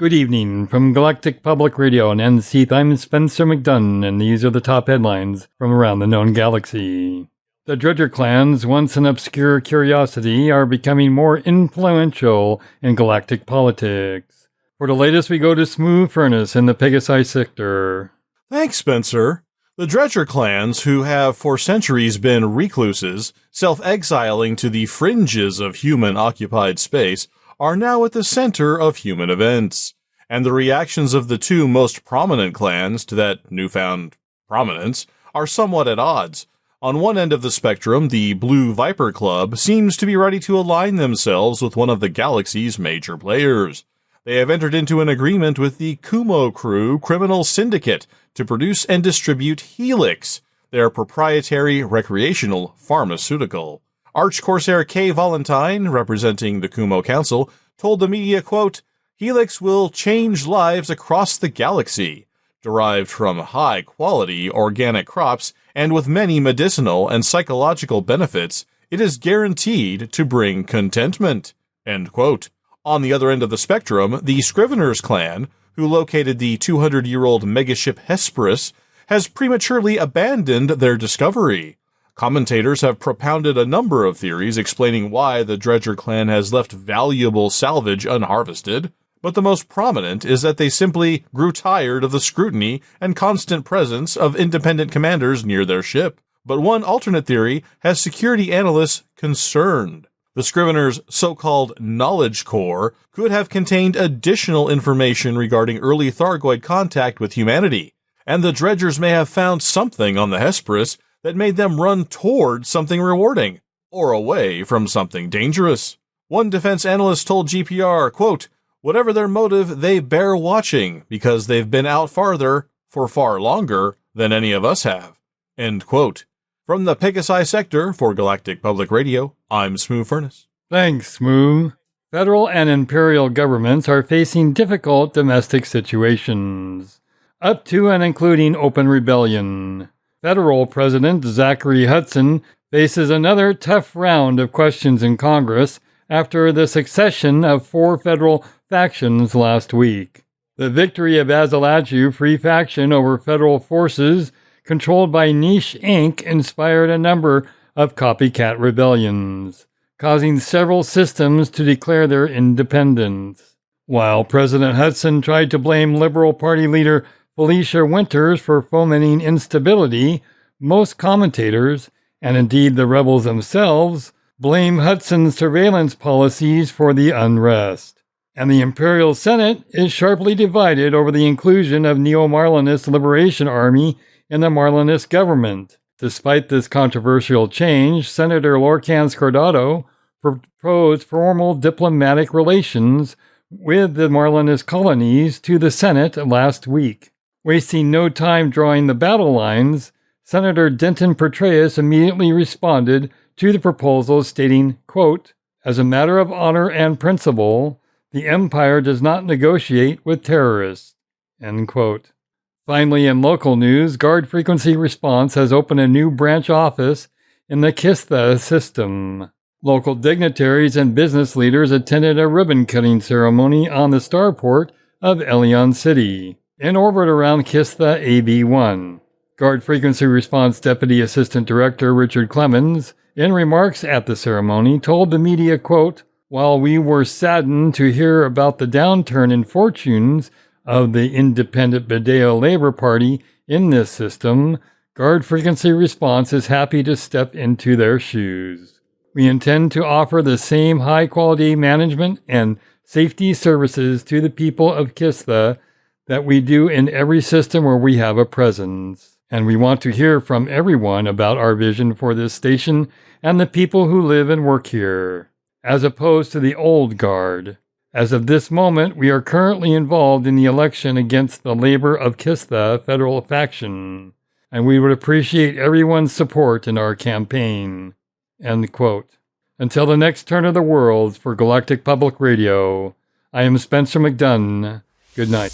Good evening from Galactic Public Radio and NC. I'm Spencer McDunn, and these are the top headlines from around the known galaxy. The Dredger clans, once an obscure curiosity, are becoming more influential in galactic politics. For the latest, we go to Smooth Furnace in the Pegasi sector. Thanks, Spencer. The Dredger clans, who have for centuries been recluses, self-exiling to the fringes of human-occupied space, are now at the center of human events, and the reactions of the two most prominent clans to that newfound prominence are somewhat at odds. On one end of the spectrum, the Blue Viper Club seems to be ready to align themselves with one of the galaxy's major players. They have entered into an agreement with the Kumo Crew Criminal Syndicate to produce and distribute Helix, their proprietary recreational pharmaceutical. Arch-Corsair K. Valentine, representing the Kumo Council, told the media, quote, "Helix will change lives across the galaxy. Derived from high-quality organic crops and with many medicinal and psychological benefits, it is guaranteed to bring contentment." End quote. On the other end of the spectrum, the Scriveners clan, who located the 200-year-old megaship Hesperus, has prematurely abandoned their discovery. Commentators have propounded a number of theories explaining why the Dredger clan has left valuable salvage unharvested, but the most prominent is that they simply grew tired of the scrutiny and constant presence of independent commanders near their ship. But one alternate theory has security analysts concerned. The Scriveners' so-called knowledge core could have contained additional information regarding early Thargoid contact with humanity, and the Dredgers may have found something on the Hesperus that made them run toward something rewarding, or away from something dangerous. One defense analyst told GPR, quote, "Whatever their motive, they bear watching, because they've been out farther, for far longer, than any of us have." End quote. From the Pegasi sector for Galactic Public Radio, I'm Smooth Furnace. Thanks, Smooth. Federal and imperial governments are facing difficult domestic situations, up to and including open rebellion. Federal President Zachary Hudson faces another tough round of questions in Congress after the succession of 4 federal factions last week. The victory of Azalaju Free Faction over federal forces controlled by Niche Inc. inspired a number of copycat rebellions, causing several systems to declare their independence. While President Hudson tried to blame Liberal Party leader Felicia Winters for fomenting instability, most commentators, and indeed the rebels themselves, blame Hudson's surveillance policies for the unrest. And the Imperial Senate is sharply divided over the inclusion of Neo-Marlinist Liberation Army in the Marlinist government. Despite this controversial change, Senator Lorcan Scordato proposed formal diplomatic relations with the Marlinist colonies to the Senate last week. Wasting no time drawing the battle lines, Senator Denton Petraeus immediately responded to the proposal stating, quote, "As a matter of honor and principle, the Empire does not negotiate with terrorists." End quote. Finally, in local news, Guard Frequency Response has opened a new branch office in the Kista system. Local dignitaries and business leaders attended a ribbon-cutting ceremony on the starport of Elion City, in orbit around Kista AB-1. Guard Frequency Response Deputy Assistant Director Richard Clemens, in remarks at the ceremony, told the media, quote, "While we were saddened to hear about the downturn in fortunes of the independent Badeo Labor Party in this system, Guard Frequency Response is happy to step into their shoes. We intend to offer the same high-quality management and safety services to the people of Kista that we do in every system where we have a presence. And we want to hear from everyone about our vision for this station and the people who live and work here, as opposed to the old guard. As of this moment, we are currently involved in the election against the Labor of Kista federal faction, and we would appreciate everyone's support in our campaign." End quote. Until the next turn of the world for Galactic Public Radio, I am Spencer McDunn. Good night.